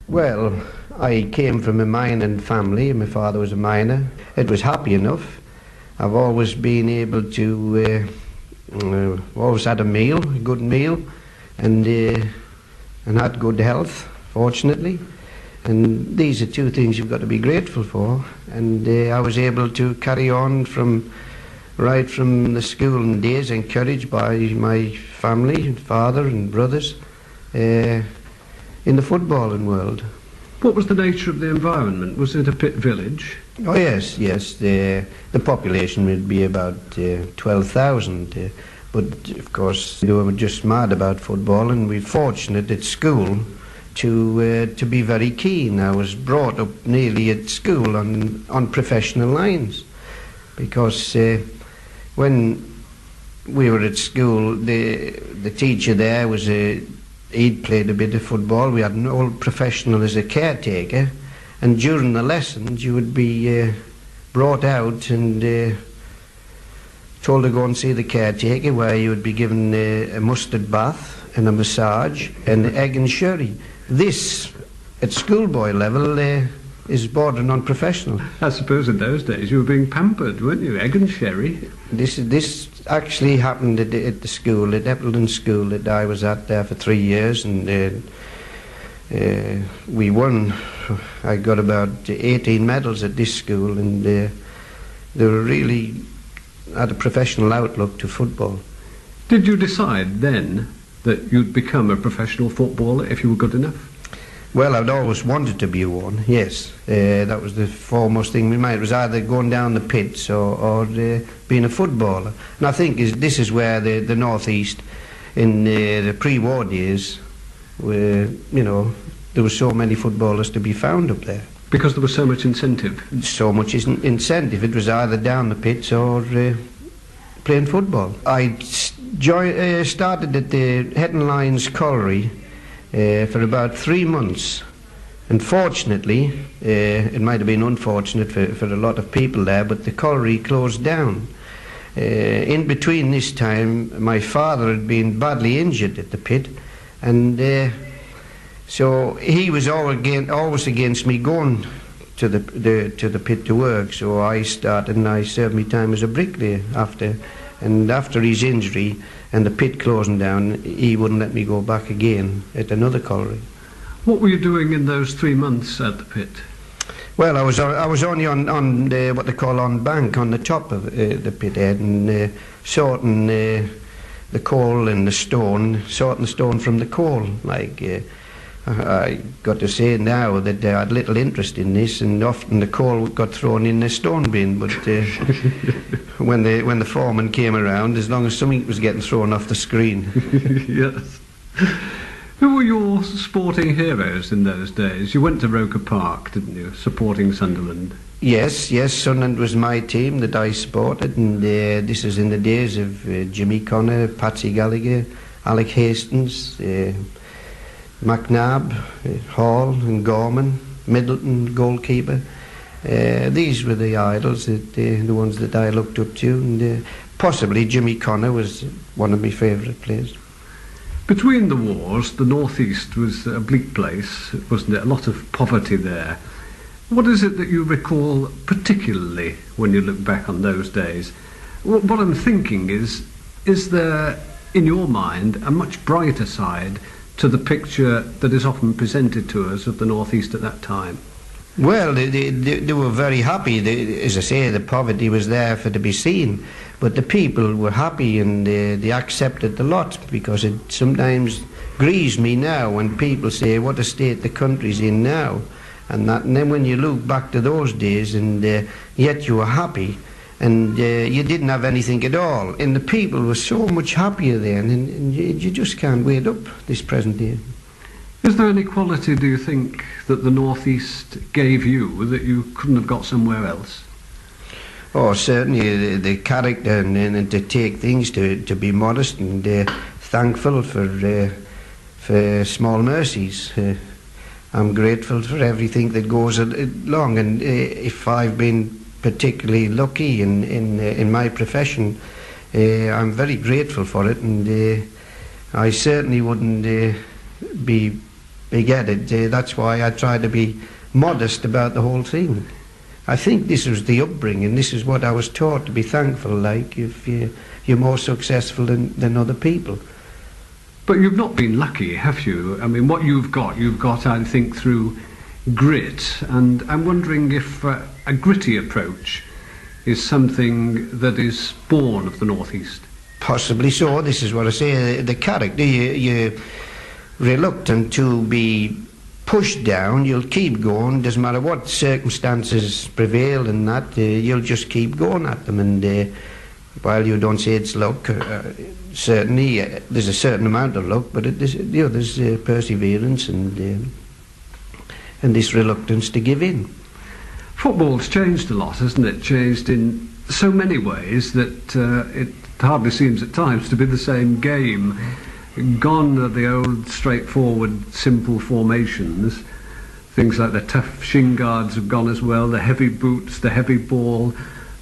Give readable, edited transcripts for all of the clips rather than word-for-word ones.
Well, I came from a mining family. My father was a miner. It was happy enough. I've always been able to, always had a meal, a good meal, and had good health, fortunately. And these are two things you've got to be grateful for. And I was able to carry on right from the schooling days, encouraged by my family, father and brothers, in the footballing world. What was the nature of the environment? Was it a pit village? Oh yes. The population would be about 12,000, but of course they were just mad about football, and we were fortunate at school to be very keen. I was brought up nearly at school on professional lines, because when we were at school, the teacher there was he'd played a bit of football. We had an old professional as a caretaker, and during the lessons you would be brought out and told to go and see the caretaker, where you would be given a mustard bath and a massage and egg and sherry. This, at schoolboy level, is bordering on professional. I suppose in those days you were being pampered, weren't you? Egg and sherry. This actually happened at the school, at Eppleton School, that I was at there for 3 years, and we won. I got about 18 medals at this school, and they were really had a professional outlook to football. Did you decide then that you'd become a professional footballer if you were good enough? Well, I'd always wanted to be one, yes. That was the foremost thing in my mind. It was either going down the pits or being a footballer. And I think this is where the North East, in the pre-war days, where, there were so many footballers to be found up there. Because there was so much incentive? So much incentive. It was either down the pits or playing football. I started at the Hetton Lions Colliery for about 3 months, and fortunately, it might have been unfortunate for a lot of people there, but the colliery closed down. In between this time, my father had been badly injured at the pit, and so he was always against me going to the pit to work. So I started, and I served my time as a bricklayer after. And after his injury and the pit closing down, he wouldn't let me go back again at another colliery. What were you doing in those 3 months at the pit? Well, I was only on what they call on bank, on the top of the pit head, and sorting the coal and the stone, sorting the stone from the coal. I got to say now that I had little interest in this, and often the coal got thrown in the stone bin, but when the foreman came around, as long as something was getting thrown off the screen. Yes. Who were your sporting heroes in those days? You went to Roker Park, didn't you, supporting Sunderland? Yes, Sunderland was my team that I supported, and this is in the days of Jimmy Connor, Patsy Gallagher, Alec Hastings, McNabb, Hall and Gorman, Middleton, goalkeeper. These were the idols, the ones that I looked up to, and possibly Jimmy Connor was one of my favourite players. Between the wars, the North East was a bleak place, wasn't it? A lot of poverty there. What is it that you recall particularly when you look back on those days? What I'm thinking is there, in your mind, a much brighter side to the picture that is often presented to us of the North East at that time? Well, they were very happy. As I say, the poverty was there for to be seen, but the people were happy, and they accepted the lot, because it sometimes grieves me now when people say what a state the country's in now, and then when you look back to those days, and yet you were happy, and you didn't have anything at all, and the people were so much happier then, and you just can't wait up this present day. Is there any quality, do you think, that the North East gave you that you couldn't have got somewhere else? Oh, certainly the character, and to take things, to be modest and thankful for small mercies. I'm grateful for everything that goes along, and if I've been particularly lucky in my profession, I'm very grateful for it, and I certainly wouldn't be get it. That's why I try to be modest about the whole thing. I think this was the upbringing. This is what I was taught, to be thankful, like, if you're more successful than other people. But you've not been lucky, have you? I mean, what you've got, I think, through grit. And I'm wondering if a gritty approach is something that is born of the North East. Possibly so. This is what I say. The character, you're reluctant to be pushed down. You'll keep going. Doesn't matter what circumstances prevail and that. You'll just keep going at them. And while you don't say it's luck, certainly there's a certain amount of luck, but there's perseverance and this reluctance to give in. Football's changed a lot, hasn't it? Changed in so many ways that it hardly seems at times to be the same game. Gone are the old straightforward simple formations. Things like the tough shin guards have gone as well, the heavy boots, the heavy ball,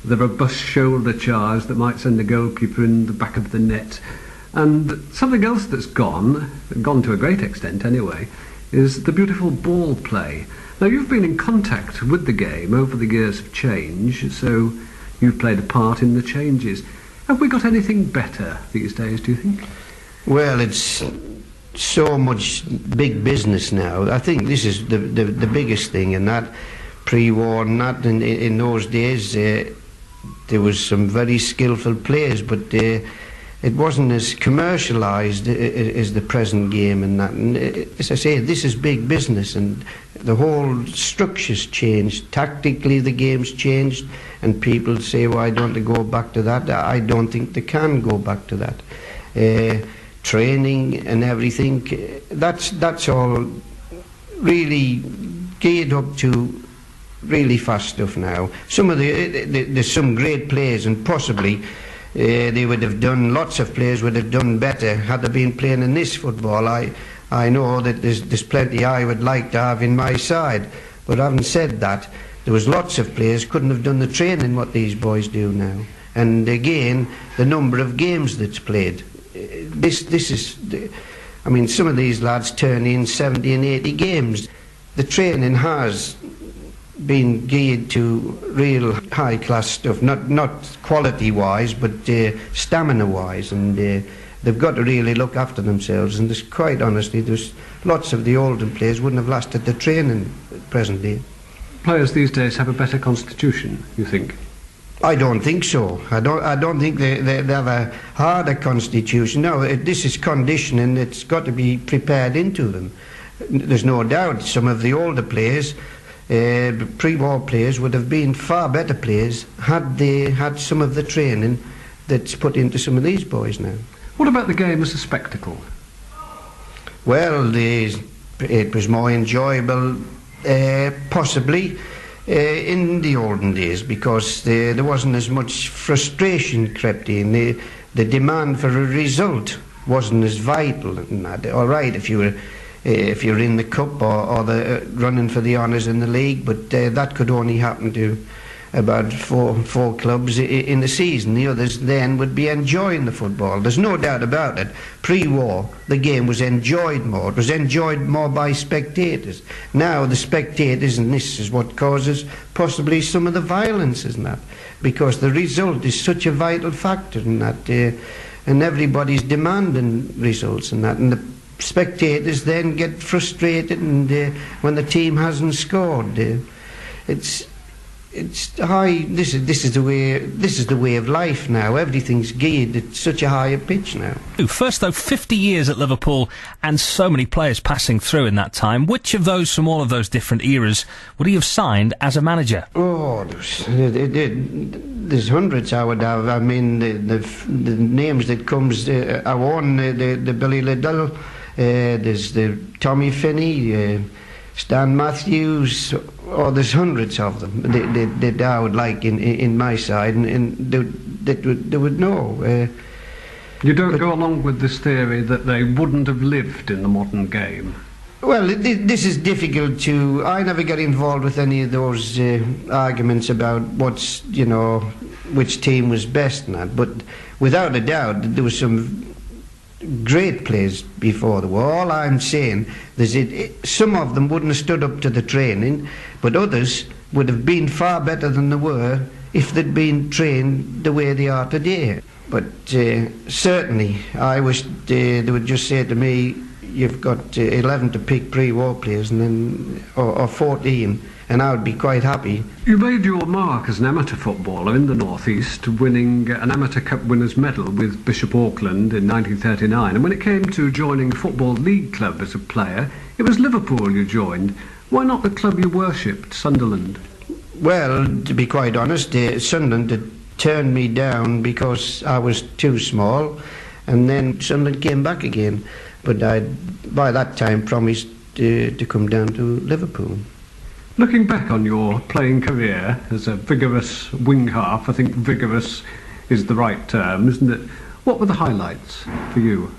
the robust shoulder charge that might send the goalkeeper in the back of the net. And something else that's gone to a great extent anyway, is the beautiful ball play. Now, you've been in contact with the game over the years of change, so you've played a part in the changes. Have we got anything better these days, do you think? Well, it's so much big business now. I think this is the biggest thing, and that pre-war and that in those days there was some very skillful players, but it wasn't as commercialised as the present game and that. And as I say, this is big business, and the whole structure's changed. Tactically, the game's changed, and people say, why don't they go back to that? I don't think they can go back to that. Training and everything, that's all really geared up to really fast stuff now. Some of there's some great players, and possibly they would have done, lots of players would have done better had they been playing in this football. I know that there's plenty I would like to have in my side, but having said that, there was lots of players couldn't have done the training what these boys do now. And again, the number of games that's played. This is, I mean, some of these lads turn in 70 and 80 games. The training has been geared to real high-class stuff, not quality-wise, but stamina-wise, and they've got to really look after themselves. And quite honestly, there's lots of the older players wouldn't have lasted the training at present day. Players these days have a better constitution, you think? I don't think so. I don't think they have a harder constitution. No, this is conditioning. It's got to be prepared into them. There's no doubt some of the older players, pre-war players, would have been far better players had they had some of the training that's put into some of these boys now. What about the game as a spectacle? Well, it was more enjoyable, possibly, in the olden days, because there wasn't as much frustration crept in. The demand for a result wasn't as vital. All right, if you're in the cup or the running for the honours in the league, but that could only happen to about four clubs in the season. The others then would be enjoying the football. There's no doubt about it. Pre-war, the game was enjoyed more. It was enjoyed more by spectators. Now the spectators, and this is what causes possibly some of the violence, isn't that? Because the result is such a vital factor in that, and everybody's demanding results in that, and the spectators then get frustrated, and when the team hasn't scored, it's high. This is the way of life now. Everything's geared at such a higher pitch now. First, though, 50 years at Liverpool and so many players passing through in that time. Which of those from all of those different eras would he have signed as a manager? Oh, there's hundreds I would have. I mean, the names that comes. I won the Billy Liddell. There's the Tommy Finney. Stan Matthews, there's hundreds of them that I would like in my side, and they would know. You don't go along with this theory that they wouldn't have lived in the modern game? Well, this is difficult to... I never get involved with any of those arguments about which team was best and that, but without a doubt there was some great players before the war. All I'm saying is some of them wouldn't have stood up to the training, but others would have been far better than they were if they'd been trained the way they are today. But certainly, I wish they would just say to me, you've got 11 to pick pre-war players, and then or 14, and I would be quite happy. You made your mark as an amateur footballer in the North East, winning an Amateur Cup Winners' Medal with Bishop Auckland in 1939. And when it came to joining a Football League club as a player, it was Liverpool you joined. Why not the club you worshipped, Sunderland? Well, to be quite honest, Sunderland had turned me down because I was too small, and then Sunderland came back again. But I'd, by that time, promised to come down to Liverpool. Looking back on your playing career as a vigorous wing half, I think vigorous is the right term, isn't it? What were the highlights for you?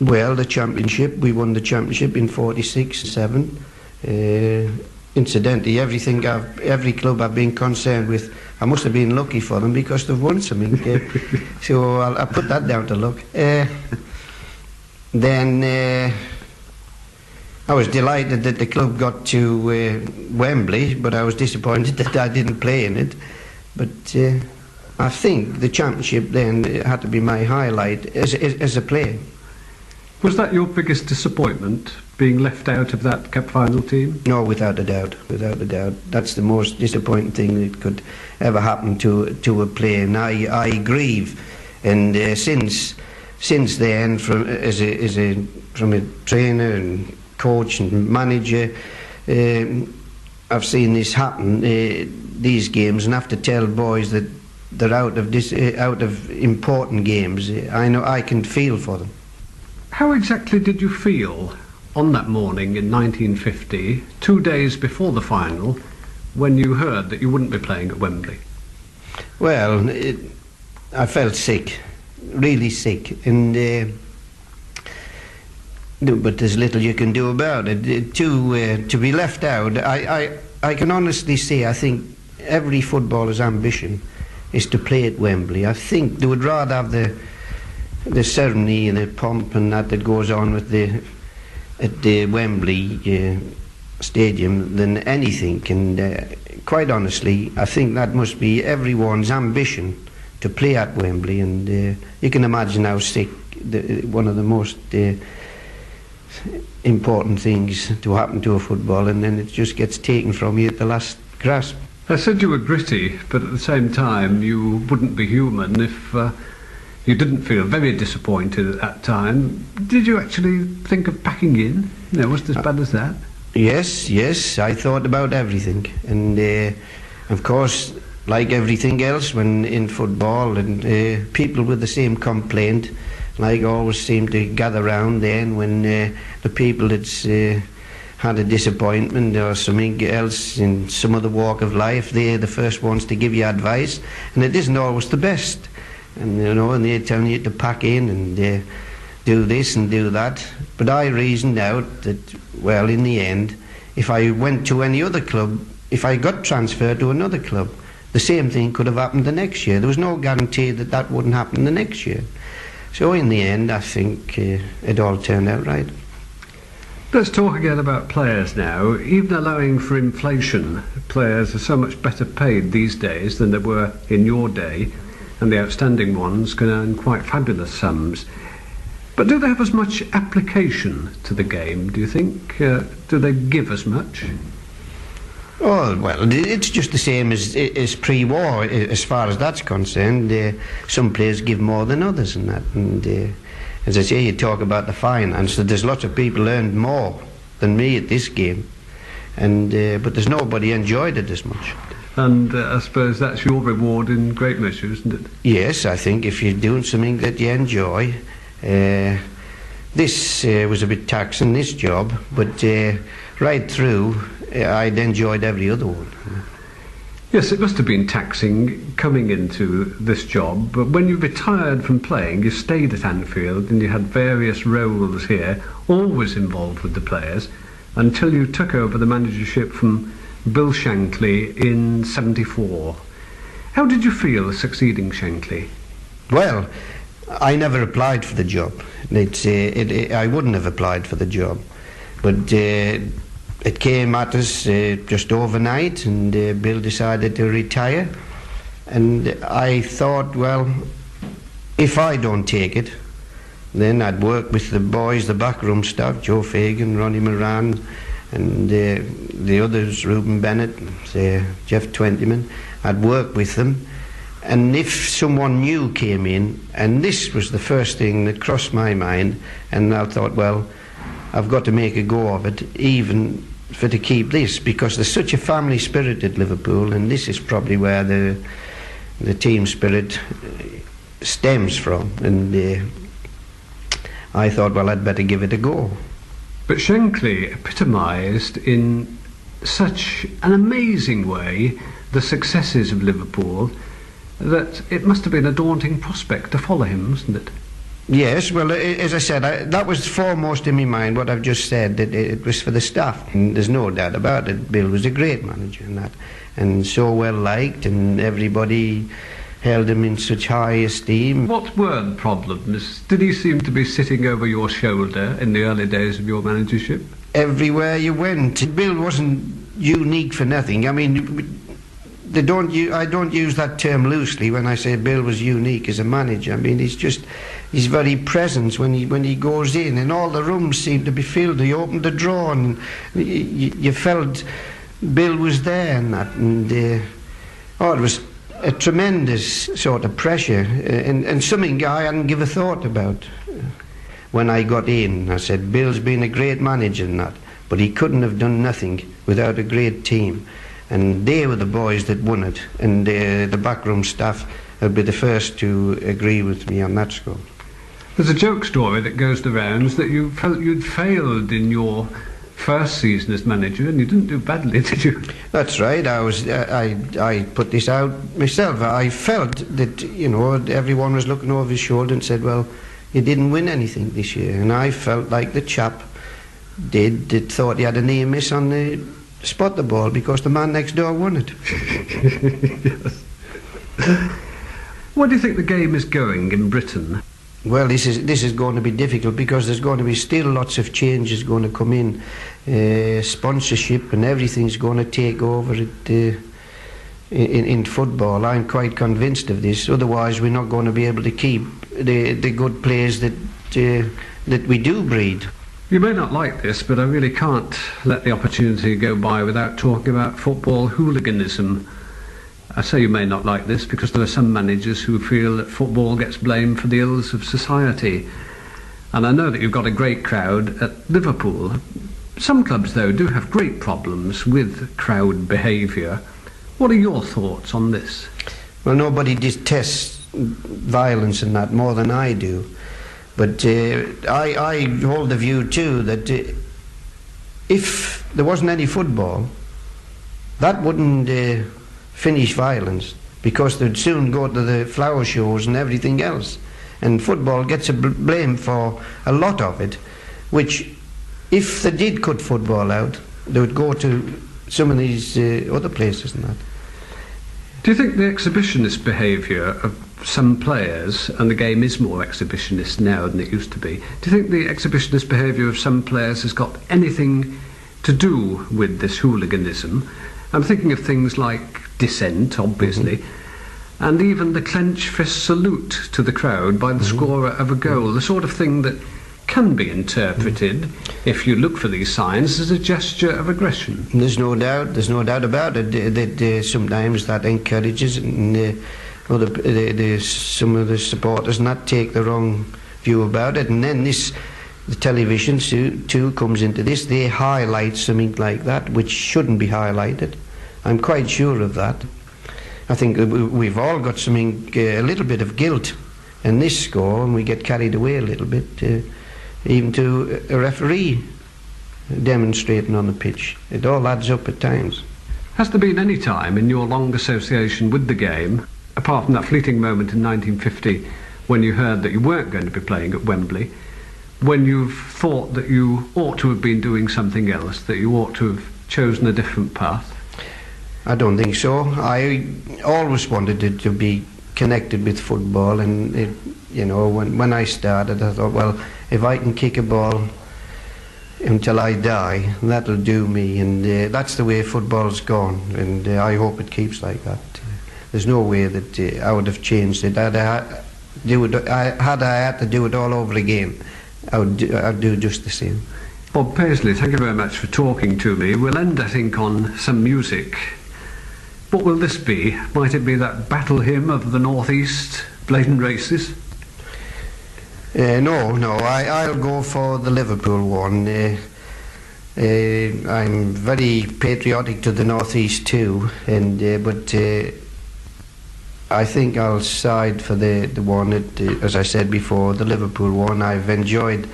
Well, the championship. We won the championship in 46-7. Incidentally, every club I've been concerned with, I must have been lucky for them because they've won something. So I'll put that down to luck. Then I was delighted that the club got to Wembley, but I was disappointed that I didn't play in it. But I think the championship then had to be my highlight as a player. Was that your biggest disappointment, being left out of that cup final team? No, without a doubt, without a doubt. That's the most disappointing thing that could ever happen to a player, and I grieve. And since then, from a trainer and coach and manager, I've seen this happen, these games, and have to tell boys that they're out of important games. I know I can feel for them. How exactly did you feel on that morning in 1950, 2 days before the final, when you heard that you wouldn't be playing at Wembley? Well, I felt sick, really sick, and but there's little you can do about it. To be left out, I can honestly say I think every footballer's ambition is to play at Wembley. I think they would rather have the ceremony and the pomp and that goes on at the Wembley stadium than anything. And quite honestly, I think that must be everyone's ambition to play at Wembley. And you can imagine how sick one of the most important things to happen to a football, and then it just gets taken from you at the last grasp. I said you were gritty, but at the same time you wouldn't be human if you didn't feel very disappointed at that time. Did you actually think of packing in? Was it as bad as that? Yes, I thought about everything. And of course, like everything else when in football, and people with the same complaint, like always seem to gather round then when the people that's had a disappointment or something else in some other walk of life, they're the first ones to give you advice, and it isn't always the best. And and they're telling you to pack in and do this and do that. But I reasoned out that, well, in the end, if I went to any other club, if I got transferred to another club, the same thing could have happened the next year. There was no guarantee that that wouldn't happen the next year. So in the end, I think it all turned out right. Let's talk again about players now. Even allowing for inflation, players are so much better paid these days than they were in your day, and the outstanding ones can earn quite fabulous sums. But do they have as much application to the game, do you think? Do they give as much? Oh, well, it's just the same as pre-war, as far as that's concerned. Some players give more than others and that. And as I say, you talk about the finance, there's lots of people earned more than me at this game. And but there's nobody enjoyed it as much. And I suppose that's your reward in great measure, isn't it? Yes, I think if you're doing something that you enjoy. This was a bit taxing, this job, but right through, I'd enjoyed every other one. Yes, it must have been taxing coming into this job, but when you retired from playing, you stayed at Anfield and you had various roles here, always involved with the players, until you took over the managership from Bill Shankly in '74. How did you feel succeeding Shankly? Well, I never applied for the job. I wouldn't have applied for the job. But it came at us just overnight, and Bill decided to retire. And I thought, well, if I don't take it, then I'd work with the boys, the backroom staff, Joe Fagan, Ronnie Moran, and the others, Reuben Bennett, Jeff Twentyman. I'd work with them. And if someone new came in, and this was the first thing that crossed my mind, and I thought, well, I've got to make a go of it, even for to keep this, because there's such a family spirit at Liverpool, and this is probably where the team spirit stems from. And I thought, well, I'd better give it a go. But Shankly epitomised in such an amazing way the successes of Liverpool that it must have been a daunting prospect to follow him, wasn't it? Yes, well, as I said, that was foremost in my mind, what I've just said, that it was for the staff. And there's no doubt about it. Bill was a great manager and so well liked, and everybody held him in such high esteem. What were the problems? Did he seem to be sitting over your shoulder in the early days of your managership? Everywhere you went. Bill wasn't unique for nothing. I mean, I don't use that term loosely when I say Bill was unique as a manager. I mean, his very presence when he goes in, and all the rooms seemed to be filled. He opened the drawer, and you felt Bill was there, and that. And it was a tremendous sort of pressure, and something I hadn't give a thought about when I got in. I said, Bill's been a great manager and that, but he couldn't have done nothing without a great team. And they were the boys that won it, and the backroom staff would be the first to agree with me on that score. There's a joke story that goes the rounds that you felt you'd failed in your first season as manager, and you didn't do badly, did you? That's right. I put this out myself. I felt that, you know, everyone was looking over his shoulder and said, well, you didn't win anything this year. And I felt like the chap that thought he had a near miss on the spot the ball because the man next door won it. Yes. Where do you think the game is going in Britain? Well, this is going to be difficult because there's going to be still lots of changes going to come in. Sponsorship and everything's going to take over in football. I'm quite convinced of this. Otherwise, we're not going to be able to keep the good players that we do breed. You may not like this, but I really can't let the opportunity go by without talking about football hooliganism. I say you may not like this because there are some managers who feel that football gets blamed for the ills of society. And I know that you've got a great crowd at Liverpool. Some clubs, though, do have great problems with crowd behaviour. What are your thoughts on this? Well, nobody detests violence and that more than I do. But I hold the view too that if there wasn't any football, that wouldn't finish violence, because they'd soon go to the flower shows and everything else. And football gets a blame for a lot of it, which if they did cut football out, they would go to some of these other places and that. Do you think the exhibitionist behaviour of some players, and the game is more exhibitionist now than it used to be, do you think the exhibitionist behaviour of some players has got anything to do with this hooliganism? I'm thinking of things like dissent, obviously, and even the clenched fist salute to the crowd by the scorer of a goal, the sort of thing that can be interpreted, if you look for these signs, as a gesture of aggression. There's no doubt about it, that sometimes that encourages and some of the supporters not take the wrong view about it, and then the television too comes into this. They highlight something like that which shouldn't be highlighted. I'm quite sure of that. I think we've all got something, a little bit of guilt in this score, and we get carried away a little bit, even to a referee demonstrating on the pitch. It all adds up at times. Has there been any time in your long association with the game, apart from that fleeting moment in 1950 when you heard that you weren't going to be playing at Wembley, when you've thought that you ought to have been doing something else, that you ought to have chosen a different path? I don't think so. I always wanted to be connected with football, and you know, when I started, I thought, well, if I can kick a ball until I die, that'll do me, and that's the way football's gone, and I hope it keeps like that. There's no way that I would have changed it. Had I had to do it all over again, I'd do just the same. Bob Paisley, thank you very much for talking to me. We'll end, I think, on some music. What will this be? Might it be that battle hymn of the North East, Blatant Races? No, I'll go for the Liverpool one. I'm very patriotic to the North East too, and but I think I'll side for the one that, as I said before, the Liverpool one. I've enjoyed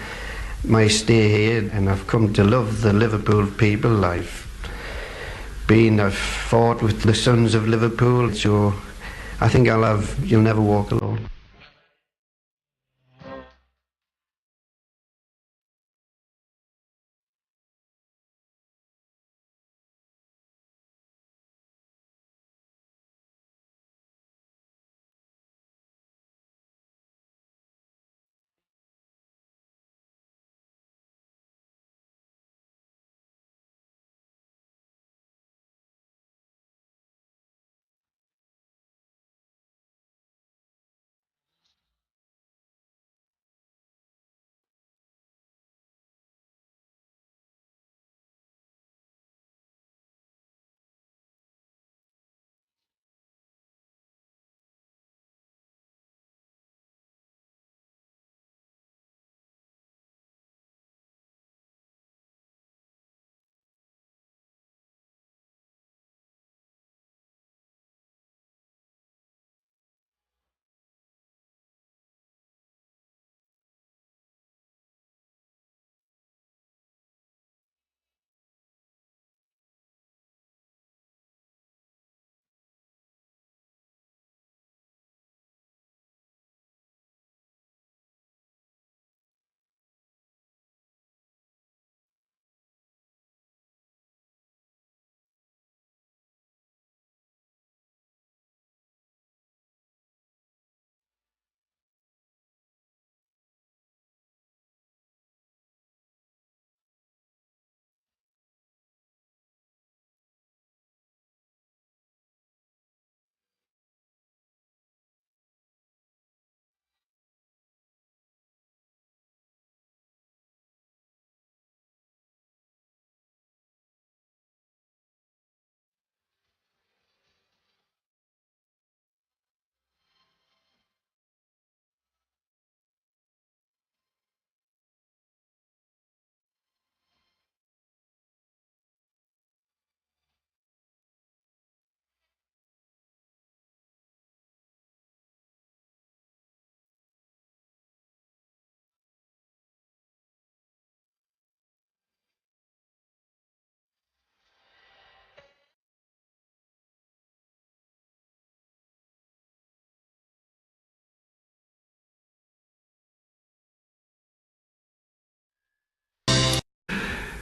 my stay here, and I've come to love the Liverpool people. I've fought with the sons of Liverpool, so I think I'll have You'll Never Walk Alone.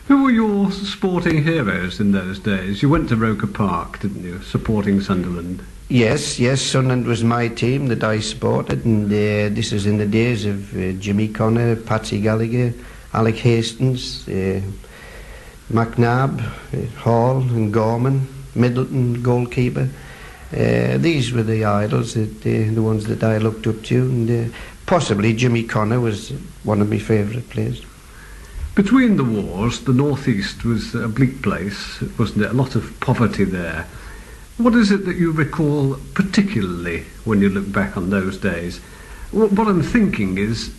Who were your sporting heroes in those days? You went to Roker Park, didn't you, supporting Sunderland? Yes, Sunderland was my team that I supported, and this is in the days of Jimmy Connor, Patsy Gallagher, Alec Hastings, McNabb, Hall and Gorman, Middleton, goalkeeper. These were the idols, the ones that I looked up to, and possibly Jimmy Connor was one of my favourite players. Between the wars, the North East was a bleak place, wasn't it? A lot of poverty there. What is it that you recall particularly when you look back on those days? What I'm thinking is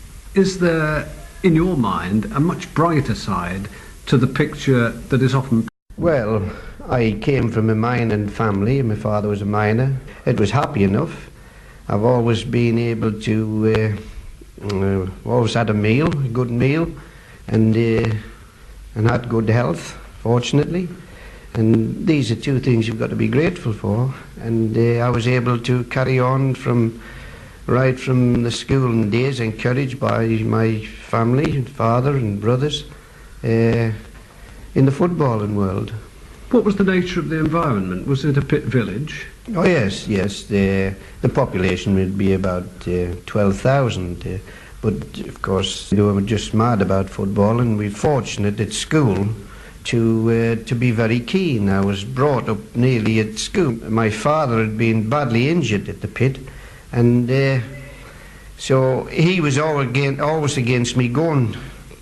there, in your mind, a much brighter side to the picture that is often... Well, I came from a mining family. My father was a miner. It was happy enough. I've always been able to... always had a good meal, and had good health, fortunately. And these are two things you've got to be grateful for. And I was able to carry on right from the school days, encouraged by my family, father and brothers, in the footballing world. What was the nature of the environment? Was it a pit village? Oh yes, yes. The population would be about 12,000. But of course, they were just mad about football, and we were fortunate at school to be very keen. I was brought up nearly at school. My father had been badly injured at the pit, and so he was always against me going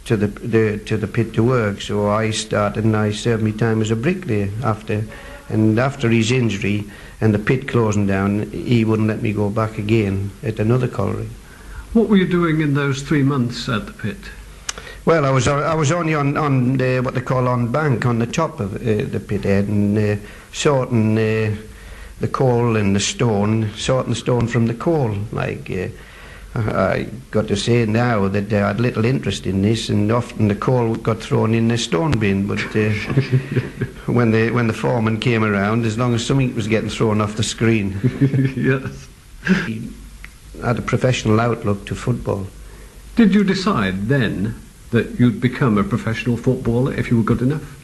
to the pit to work. So I started, and I served my time as a bricklayer after. And after his injury and the pit closing down, he wouldn't let me go back again at another colliery. What were you doing in those 3 months at the pit? Well, I was only on what they call on bank, on the top of the pit head, and sorting the coal and the stone, sorting the stone from the coal. I got to say now that I had little interest in this, and often the coal got thrown in the stone bin. But when the foreman came around, as long as something was getting thrown off the screen, yes, he had a professional outlook to football. Did you decide then that you'd become a professional footballer if you were good enough?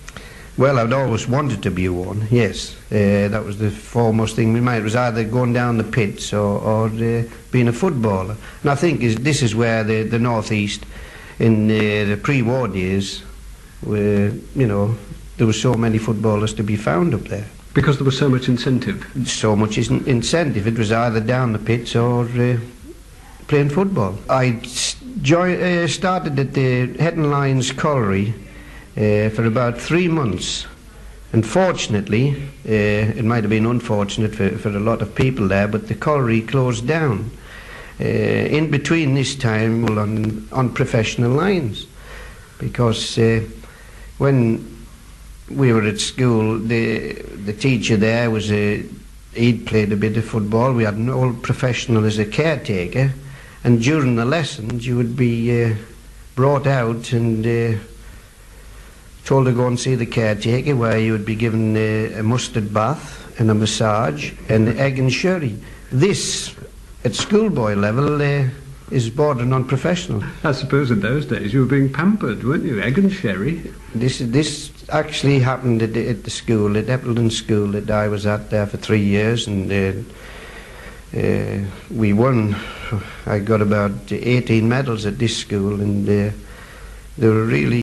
Well, I'd always wanted to be one, yes. That was the foremost thing in my mind. It was either going down the pits or being a footballer. And I think this is where the North East, in the pre-war days, where, there were so many footballers to be found up there. Because there was so much incentive? So much incentive. It was either down the pits or playing football. I started at the Hetton Lions Colliery for about 3 months, and fortunately, it might have been unfortunate for a lot of people there, but the colliery closed down in between this time on professional lines, because when we were at school, the teacher there was he'd played a bit of football. We had an old professional as a caretaker, and during the lessons you would be brought out and told to go and see the caretaker, where you would be given a mustard bath and a massage and egg and sherry. This, at schoolboy level, is bordering on professional. I suppose in those days you were being pampered, weren't you? Egg and sherry. This actually happened at the school, at Eppleton School, that I was at there for 3 years, and we won. I got about 18 medals at this school, and they were really